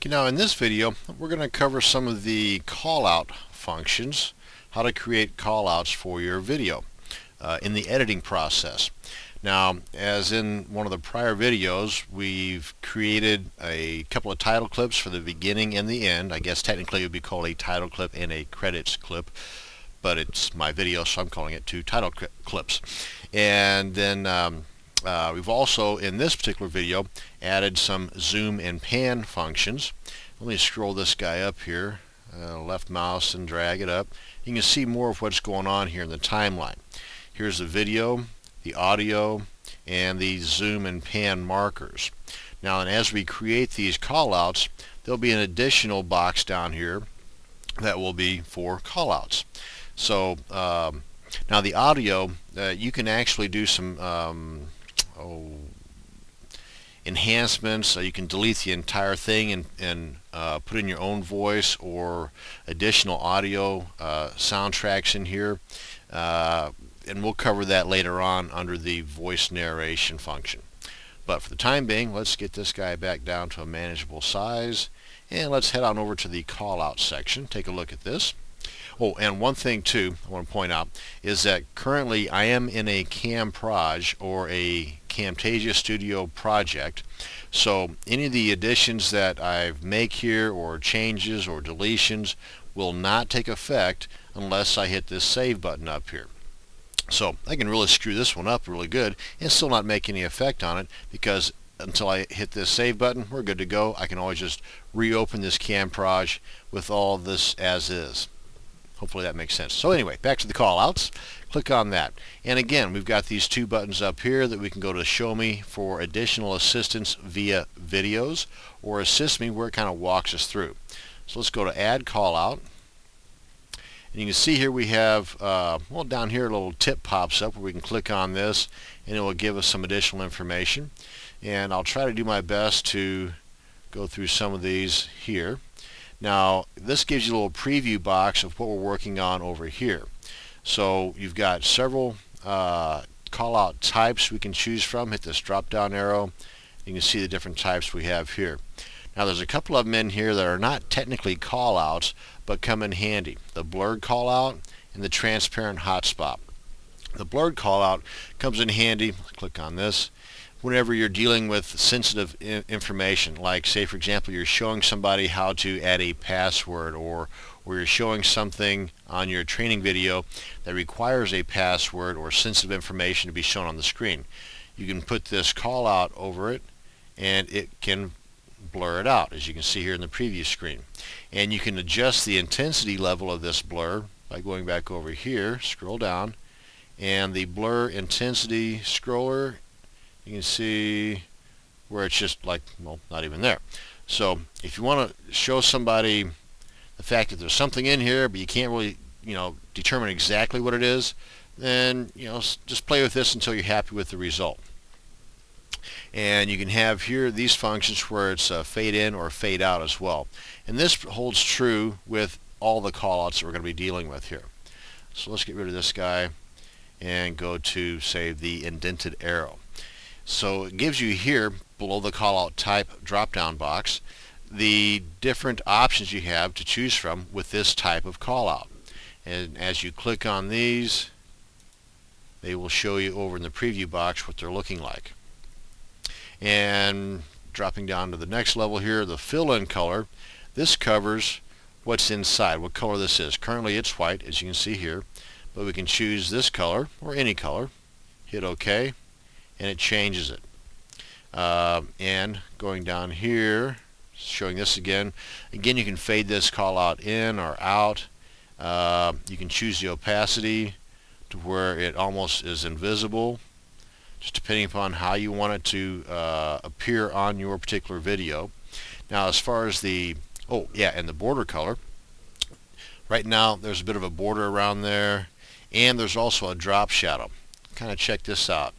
Okay, now in this video we're going to cover some of the callout functions, how to create callouts for your video in the editing process. Now, as in one of the prior videos, we've created a couple of title clips for the beginning and the end. I guess technically it would be called a title clip and a credits clip, but it's my video, so I'm calling it two title clips. And then we've also, in this particular video, added some zoom and pan functions. Let me scroll this guy up here, left mouse and drag it up. You can see more of what's going on here in the timeline. Here's the video, the audio, and the zoom and pan markers. Now, and as we create these callouts, there'll be an additional box down here that will be for callouts. So now the audio, you can actually do some enhancements. You can delete the entire thing and put in your own voice or additional audio soundtracks in here, and we'll cover that later on under the voice narration function. But for the time being, let's get this guy back down to a manageable size, and let's head on over to the callout section. Take a look at this. Oh, and one thing too I want to point out is that currently I am in a Camproj or a Camtasia Studio project, so any of the additions that I make here or changes or deletions will not take effect unless I hit this save button up here. So I can really screw this one up really good and still not make any effect on it, because until I hit this save button, we're good to go. I can always just reopen this Camproj with all this as is. Hopefully that makes sense. So anyway, back to the callouts. Click on that. And again, we've got these two buttons up here that we can go to Show Me for additional assistance via videos, or Assist Me, where it kind of walks us through. So let's go to Add Callout. And you can see here we have, well, down here a little tip pops up where we can click on this and it will give us some additional information. And I'll try to do my best to go through some of these here. Now, this gives you a little preview box of what we're working on over here. So you've got several callout types we can choose from. Hit this drop down arrow. You can see the different types we have here. Now, there's a couple of them in here that are not technically callouts but come in handy. The blurred callout and the transparent hotspot. The blurred callout comes in handy, click on this, whenever you're dealing with sensitive information, like say for example you're showing somebody how to add a password, or you're showing something on your training video that requires a password or sensitive information to be shown on the screen. You can put this call out over it and it can blur it out, as you can see here in the preview screen. And you can adjust the intensity level of this blur by going back over here, scroll down, and the blur intensity scroller, you can see where it's just like, well, not even there. So if you want to show somebody the fact that there's something in here but you can't really, determine exactly what it is, then just play with this until you're happy with the result. And you can have here these functions where it's fade in or fade out as well. And this holds true with all the callouts that we're going to be dealing with here. So let's get rid of this guy and go to, say, the indented arrow. So it gives you here, below the callout type drop-down box, the different options you have to choose from with this type of callout. And as you click on these, they will show you over in the preview box what they're looking like. And dropping down to the next level here, the fill-in color, this covers what's inside, what color this is. Currently it's white, as you can see here, but we can choose this color or any color, hit OK, and it changes it. And going down here, showing this again, you can fade this call out in or out. You can choose the opacity to where it almost is invisible, just depending upon how you want it to appear on your particular video. Now, as far as the, and the border color, right now there's a bit of a border around there, and there's also a drop shadow. Kind of check this out.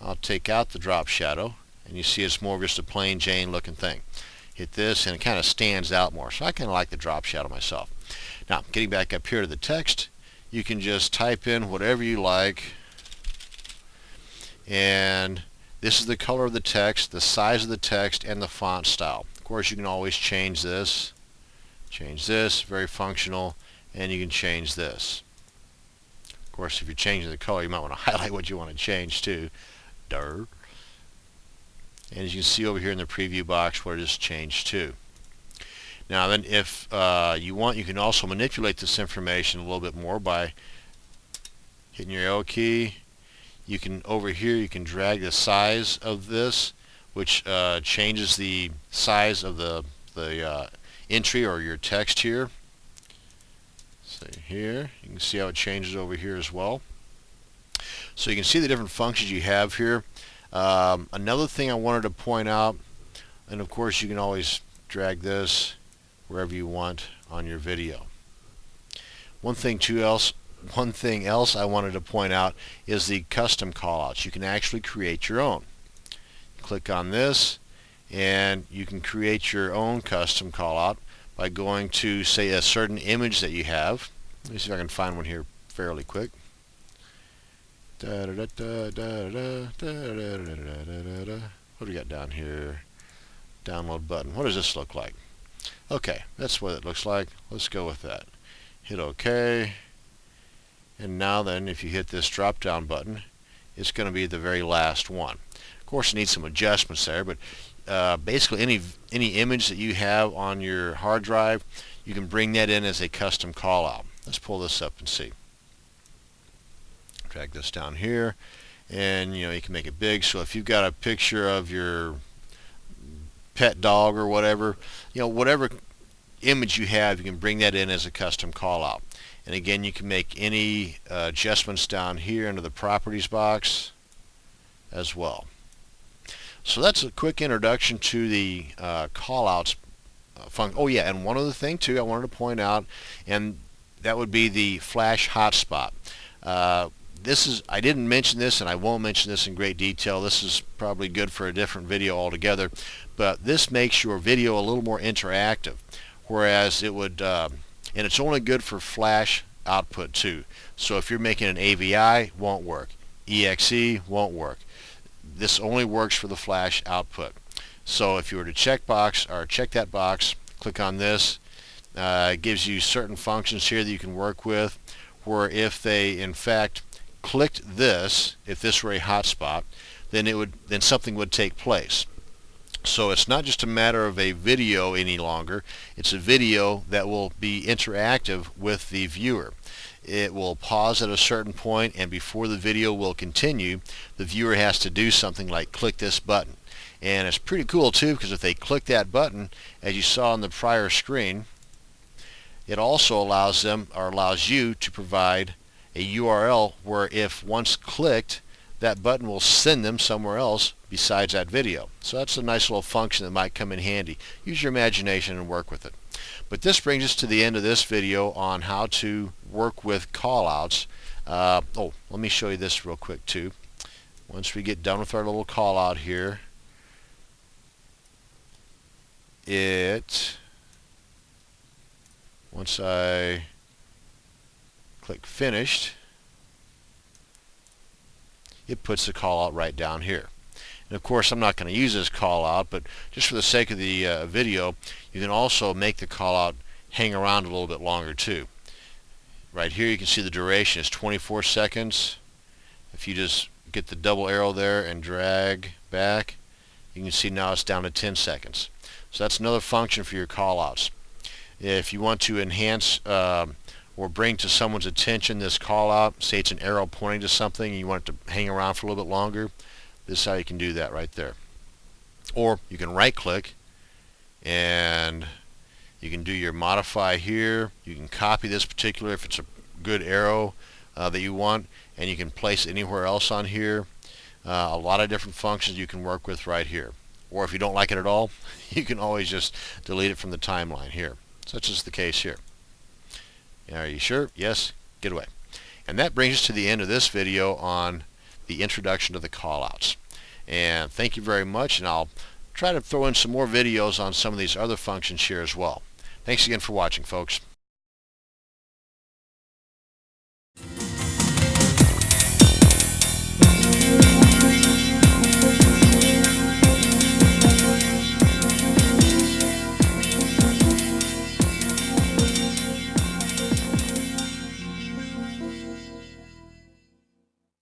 I'll take out the drop shadow, and you see it's more of just a plain Jane looking thing. Hit this and it kind of stands out more, so I kind of like the drop shadow myself. Now, getting back up here to the text, you can just type in whatever you like, and this is the color of the text, the size of the text, and the font style. course, you can always change this, very functional, and you can change this. Of course, if you're changing the color, you might want to highlight what you want to change too. And as you can see over here in the preview box what it is changed to. Now then, if you want, you can also manipulate this information a little bit more by hitting your L key. You can, over here, you can drag the size of this, which changes the size of the entry or your text here. So here, you can see how it changes over here as well. So you can see the different functions you have here. Another thing I wanted to point out, and of course you can always drag this wherever you want on your video. One thing else I wanted to point out is the custom callouts. You can actually create your own. Click on this and you can create your own custom callout by going to, say, a certain image that you have. Let me see if I can find one here fairly quick. What do we got down here? Download button. What does this look like? Okay, that's what it looks like. Let's go with that. Hit OK. And now then, if you hit this drop down button, it's going to be the very last one. Of course, it needs some adjustments there, but basically any image that you have on your hard drive, you can bring that in as a custom callout. Let's pull this up and see. Drag this down here, and you can make it big. So if you've got a picture of your pet dog or whatever, whatever image you have, you can bring that in as a custom callout. And again, you can make any adjustments down here under the properties box as well. So that's a quick introduction to the callouts function. Oh yeah, and one other thing too I wanted to point out, and that would be the flash hotspot. I didn't mention this, and I won't mention this in great detail. This is probably good for a different video altogether, but this makes your video a little more interactive, whereas it would, and it's only good for flash output too. So if you're making an AVI, won't work. EXE won't work. This only works for the flash output. So if you were to check that box, click on this. It gives you certain functions here that you can work with, where if they in fact clicked this, if this were a hotspot, then something would take place. So it's not just a matter of a video any longer. It's a video that will be interactive with the viewer. It will pause at a certain point, and before the video will continue, the viewer has to do something like click this button. And it's pretty cool too, because if they click that button, as you saw on the prior screen, it also allows you to provide a URL where if once clicked, that button will send them somewhere else besides that video. So that's a nice little function that might come in handy. Use your imagination and work with it. But this brings us to the end of this video on how to work with callouts. Let me show you this real quick too. Once we get done with our little callout here, once I click finished, it puts the callout right down here. And of course, I'm not going to use this callout, but just for the sake of the video, you can also make the callout hang around a little bit longer too. Right here you can see the duration is 24 seconds. If you just get the double arrow there and drag back, you can see now it's down to 10 seconds. So that's another function for your callouts. If you want to enhance or bring to someone's attention this callout, say it's an arrow pointing to something and you want it to hang around for a little bit longer, this is how you can do that right there. Or you can right click and you can do your modify here. You can copy this particular, if it's a good arrow that you want, and you can place it anywhere else on here. A lot of different functions you can work with right here. Or if you don't like it at all, you can always just delete it from the timeline here, such as the case here. Are you sure? Yes? Get away. And that brings us to the end of this video on the introduction to the callouts. And thank you very much, and I'll try to throw in some more videos on some of these other functions here as well. Thanks again for watching, folks.